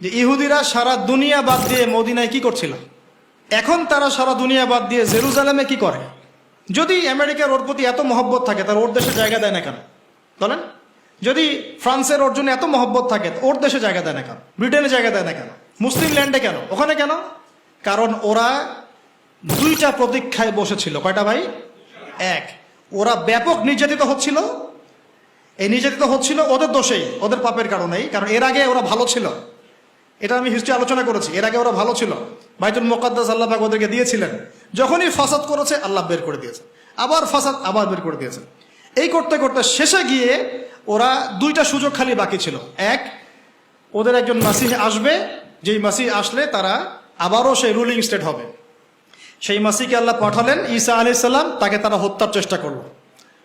যে ইহুদিরা সারা দুনিয়া বাদ দিয়ে মদিনায় কি করছিল, এখন তারা সারা দুনিয়া বাদ দিয়ে জেরুজালেমে কি করে? যদি আমেরিকার ওর প্রতি এত মহব্বত থাকে তার ওর দেশে জায়গা দেয় না কেন বলেন? যদি ফ্রান্সের ওর জন্য এত মহব্বত থাকে ওর দেশে জায়গা দেয় না কেন? ব্রিটেনে জায়গা দেয় না কেন? মুসলিম ল্যান্ডে কেন? ওখানে কেন? কারণ ওরা দুইটা প্রতীক্ষায় বসেছিল। কয়টা ভাই? এক, ওরা ব্যাপক নির্যাতিত হচ্ছিল। এই নির্যাতিত হচ্ছিল ওদের দোষেই, ওদের পাপের কারণেই। কারণ এর আগে ওরা ভালো ছিল, এটা আমি হিস্ট্রি আলোচনা করেছি। এর আগে ওরা ভালো ছিল, বাইতুল মুকাদ্দাস আল্লাহ পাক ওদেরকে দিয়েছিলেন। যখনই ফাসাদ করেছে আল্লাহ বের করে দিয়েছে, আবার ফাসাদ আবার বের করে দিয়েছে। এই করতে করতে শেষে গিয়ে ওরা দুইটা সুযোগ খালি বাকি ছিল। এক, ওদের একজন মাসিহ আসবে, যেই মাসিহ আসলে তারা আবারও সেই রুলিং স্টেট হবে। সেই মাসিহকে আল্লাহ পাঠালেন, ঈসা আলাইহিস সালাম। তাকে তারা হত্যার চেষ্টা করলো।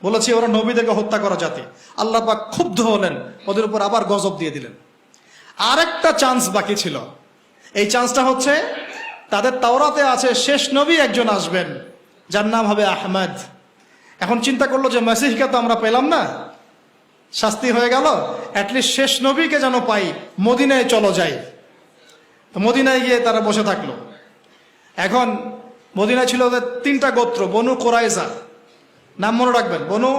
বলেছি ওরা নবীদেরকে হত্যা করা জাতি। আল্লাহ পাক ক্ষুব্ধ হলেন, ওদের উপর আবার গজব দিয়ে দিলেন। আরেকটা চান্স বাকি ছিল। এই চান্সটা হচ্ছে তাদের তাওরাতে আছে শেষ নবী একজন আসবেন, যার নাম হবে আহমদ। এখন চিন্তা করলো যে মাসিহকে তো আমরা পেলাম না, শাস্তি হয়ে গেল, অ্যাটলিস্ট শেষ নবীকে যেন পাই, মদিনায় চলো যাই। তো মদিনায় গিয়ে তারা বসে থাকলো। এখন মদিনায় ছিল ওদের তিনটা গোত্র, বনু কোরাইজা, নাম মনে রাখবেন, বনু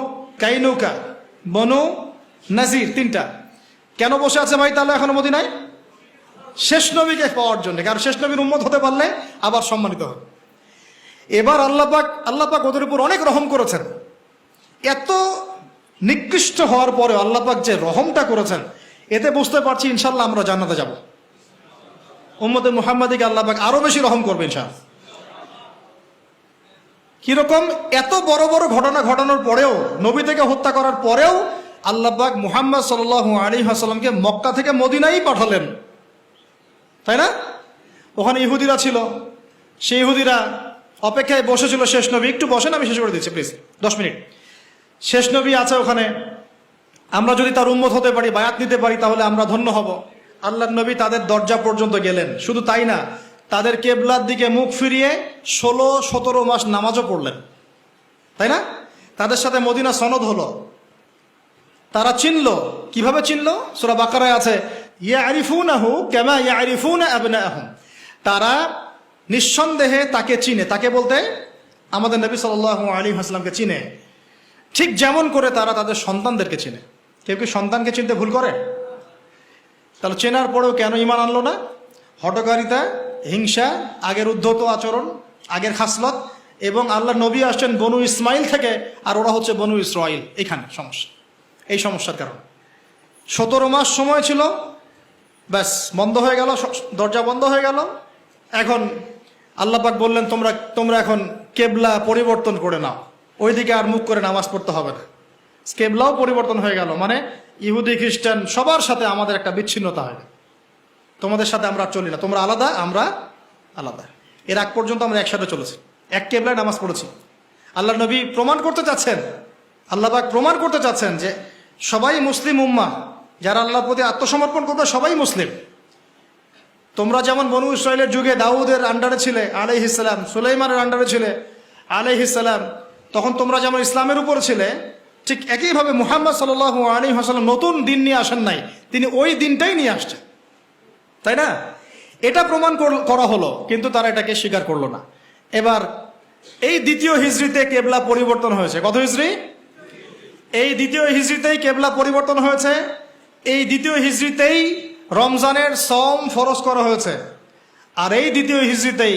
কাইনুকা, বনু নাজির, তিনটা। কেন বসে আছে ভাই তাহলে এখনো মদিনায়? শেষ নবীকে পাওয়ার জন্য। কারণ শেষ নবীর উম্মত হতে পারলে আবার সম্মানিত হবে। এবার আল্লাহ পাক ওদের উপর অনেক রহম করেছেন। এত নিকৃষ্ট হওয়ার পরে আল্লাহ পাক যে রহমটা করেছেন, এতে বুঝতে পারছি ইনশাল্লাহ আমরা জান্নাতে যাব। উম্মতে মুহাম্মাদিকে আল্লাহ পাক আরো বেশি রহম করবে ইনশাআল্লাহ। কিরকম? এত বড় বড় ঘটনা ঘটানোর পরেও, নবী থেকে হত্যা করার পরেও আল্লাহ পাক মুহাম্মদ সাল্লাল্লাহু আলাইহি ওয়াসাল্লামকে মক্কা থেকে মদিনায় পাঠালেন, তাই না? ওখানে ইহুদিরা ছিল, সেই ইহুদিরা অপেক্ষায় বসেছিল শেষ নবী। একটু বসেন, আমি শেষ করে দিচ্ছি প্লিজ, 10 মিনিট। শেষ নবী আছে ওখানে, আমরা যদি তার উম্মত হতে পারি, বায়াত নিতে পারি, তাহলে আমরা ধন্য হব। আল্লাহর নবী তাদের দরজা পর্যন্ত গেলেন। শুধু তাই না, তাদের কেবলার দিকে মুখ ফিরিয়ে 16-17 মাস নামাজও পড়লেন, তাই না? তাদের সাথে মদিনা সনদ হলো। তারা চিনলো। কিভাবে চিনলো? সূরা বাকারায় আছে, ইয়ারিফুনাহু কামা ইয়ারিফুনা আবনাআহুম। তারা নিঃসন্দেহে তাকে চিনে। তাকে বলতে আমাদের নবী সাল্লাল্লাহু আলাইহি ওয়াসাল্লামকে চিনে, ঠিক যেমন করে তারা তাদের সন্তানদেরকে চিনে। কেউ কি সন্তানকে চিনতে ভুল করে? তাহলে চেনার পরেও কেন ঈমান আনলো না? হঠকারিতা, হিংসা, আগের উদ্ধত আচরণ, আগের খাসলত। এবং আল্লাহ নবী আসছেন বনু ইসমাইল থেকে, আর ওরা হচ্ছে বনু ইসরাইল। এখানে সমস্যা, এই সমস্যার কারণ। 17 মাস সময় ছিল, ব্যাস বন্ধ হয়ে গেল, দরজা বন্ধ হয়ে গেল। এখন আল্লাহ পাক বললেন, তোমরা এখন কেবলা পরিবর্তন করে নাও, ওইদিকে আর মুখ করে নামাজ পড়তে হবে না। কেবলাও পরিবর্তন হয়ে গেল, মানে ইহুদি খ্রিস্টান সবার সাথে আমাদের একটা বিচ্ছিন্নতা হয়। তোমাদের সাথে আমরা চলি না, তোমরা আলাদা, আমরা আলাদা। এর আগ পর্যন্ত আমরা একসাথে চলেছি, এক কেবলায় নামাজ পড়েছি। আল্লাহ নবী প্রমাণ করতে চাচ্ছেন, আল্লাহ পাক প্রমাণ করতে চাচ্ছেন যে সবাই মুসলিম উম্মাহ, যারা আল্লাহর প্রতি আত্মসমর্পণ করবে সবাই মুসলিম। তোমরা যেমন বনু ইসরাইলের যুগে দাউদের আন্ডারে ছিলে আলাইহিস সালাম, সুলাইমানের আন্ডারে ছিলে আলাইহিস সালাম, তখন তোমরা যেমন ইসলামের উপর ছিলে, ঠিক একইভাবে মুহাম্মদ সাল্লাল্লাহু আলাইহি ওয়াসাল্লাম নতুন দিন নিয়ে আসেন নাই, তিনি ওই দিনটাই নিয়ে আসছেন, তাই না? এটা প্রমাণ করা হলো, কিন্তু তারা এটাকে স্বীকার করলো না। এবার এই দ্বিতীয় হিজরিতে কেবলা পরিবর্তন হয়েছে। কত হিজরি? এই দ্বিতীয় হিজরিতেই কেবলা পরিবর্তন হয়েছে। এই দ্বিতীয় হিজরিতেই রমজানের সম ফরজ করা হয়েছে। আর এই দ্বিতীয় হিজরিতেই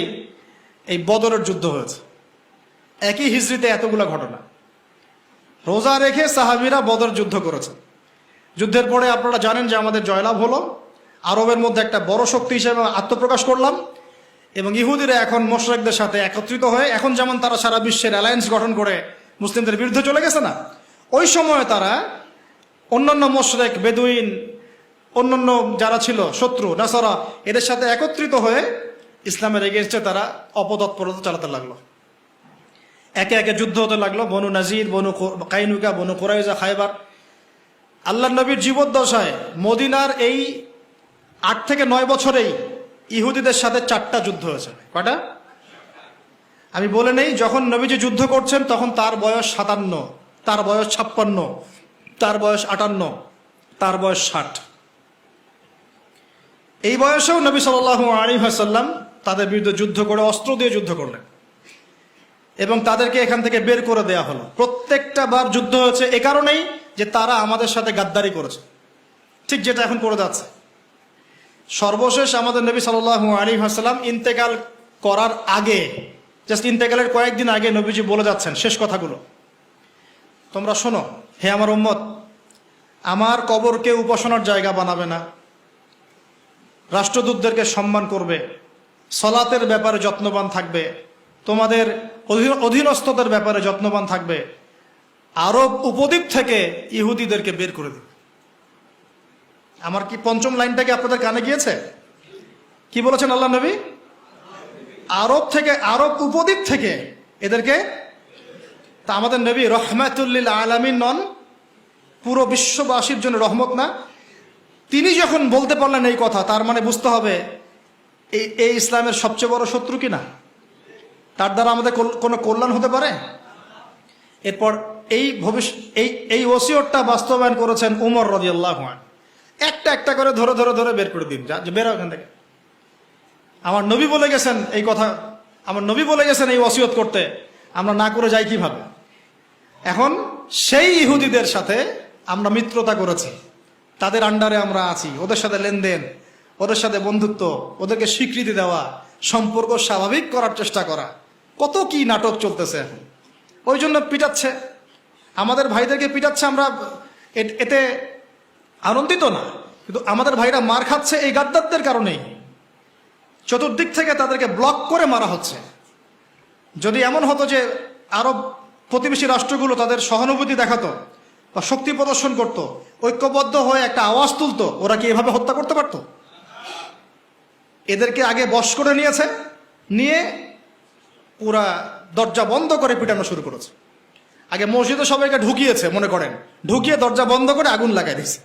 এই বদরের যুদ্ধ হয়েছে। একই হিজরিতে এতগুলো ঘটনা। রোজা রেখে সাহাবীরা বদর যুদ্ধ করেছে। যুদ্ধের পরে আপনারা জানেন যে আমাদের জয়লাভ হলো, আরবের মধ্যে একটা বড় শক্তি হিসেবে আত্মপ্রকাশ করলাম। এবং ইহুদিরা এখন মুশরিকদের সাথে একত্রিত হয়ে, এখন যেমন তারা সারা বিশ্বের অ্যালায়েন্স গঠন করে মুসলিমদের বিরুদ্ধে চলে গেছে না, ওই সময় তারা অন্যান্য মুশরিক, বেদুইন, অন্যান্য যারা ছিল শত্রু নাসারা, এদের সাথে একত্রিত হয়ে ইসলামের এগেইনস্টে তারা অপতৎপরতা চালাতে লাগলো। একে একে যুদ্ধ হতে লাগলো। বনু নাজির, বনু কাইনুকা, বনু কুরাইজা, খায়বার। আল্লাহ নবীর জীবদ্দশায় মদিনার এই 8 থেকে 9 বছরেই ইহুদিদের সাথে 4টা যুদ্ধ হয়েছে। কয়টা? আমি বলে নেই, যখন নবীজি যুদ্ধ করছেন তখন তার বয়স 57, তার বয়স 56, তার বয়স 58, তার বয়স 60। এই বয়সেও নবী সাল্লাল্লাহু আলাইহি ওয়াসাল্লাম তাদের বিরুদ্ধে যুদ্ধ করে অস্ত্র দিয়ে যুদ্ধ করলেন এবং তাদেরকে এখান থেকে বের করে দেয়া হলো। প্রত্যেকটা বার যুদ্ধ হয়েছে এ কারণেই যে তারা আমাদের সাথে গাদ্দারি করেছে, ঠিক যেটা এখন করে যাচ্ছে। সর্বশেষ আমাদের নবী সাল্লাল্লাহু আলাইহি ওয়াসাল্লাম ইন্তেকাল করার আগে, জাস্ট ইন্তেকালের কয়েকদিন আগে নবীজি বলে যাচ্ছেন শেষ কথাগুলো, তোমরা শোনো হে আমার উম্মত, আমার কবরকে উপাসনার জায়গা বানাবে না, রাষ্ট্রদূতদেরকে সম্মান করবে, সলাতের ব্যাপারে যত্নবান থাকবে, তোমাদের অধীনস্থদের ব্যাপারে যত্নবান থাকবে, আরব উপদ্বীপ থেকে ইহুদিদেরকে বের করে দেবে। আমার কি পঞ্চম লাইনটাকে আপনাদের কানে গিয়েছে? কি বলেছেন আল্লাহ নবী? আরব উপদ্বীপ থেকে এদেরকে। তা আমাদের নবী রহমাতুল্লিল আলামিন নন? পুরো বিশ্ববাসীর জন্য রহমত না? তিনি যখন বলতে পারলেন এই কথা, তার মানে বুঝতে হবে এই ইসলামের সবচেয়ে বড় শত্রু কিনা, তার দ্বারা আমাদের কোনো কল্যাণ হতে পারে। এরপর এই ওসিয়তটা বাস্তবায়ন করেছেন উমর রাদিয়াল্লাহু আনহু। একটা একটা করে ধরে ধরে ধরে বের করে দিন, যা বেরো এখান থেকে। আমার নবী বলে গেছেন এই কথা, আমার নবী বলে গেছেন এই ওসিয়ত করতে, আমরা না করে যাই কিভাবে? এখন সেই ইহুদিদের সাথে আমরা মিত্রতা করেছি, তাদের আন্ডারে আমরা আছি, ওদের সাথে লেনদেন, ওদের সাথে বন্ধুত্ব, ওদেরকে স্বীকৃতি দেওয়া, সম্পর্ক স্বাভাবিক করার চেষ্টা করা, কত কি নাটক চলতেছে এখন। ওই জন্য পিটাচ্ছে, আমাদের ভাইদেরকে পিটাচ্ছে, আমরা এতে আনন্দিত না, কিন্তু আমাদের ভাইরা মার খাচ্ছে এই গাদ্দারদের কারণেই। চতুর্দিক থেকে তাদেরকে ব্লক করে মারা হচ্ছে। যদি এমন হতো যে আরব প্রতিবেশী রাষ্ট্রগুলো তাদের সহানুভূতি দেখাতো বা শক্তি প্রদর্শন করত, ঐক্যবদ্ধ হয়ে একটা আওয়াজ তুলতো, ওরা কি এভাবে হত্যা করতে পারতো? এদেরকে আগে বশ করে নিয়েছে, নিয়ে পুরা দরজা বন্ধ করে পিটানো শুরু করেছে। আগে মসজিদে সবাইকে ঢুকিয়েছে, মনে করেন, ঢুকিয়ে দরজা বন্ধ করে আগুন লাগাই দিয়েছে।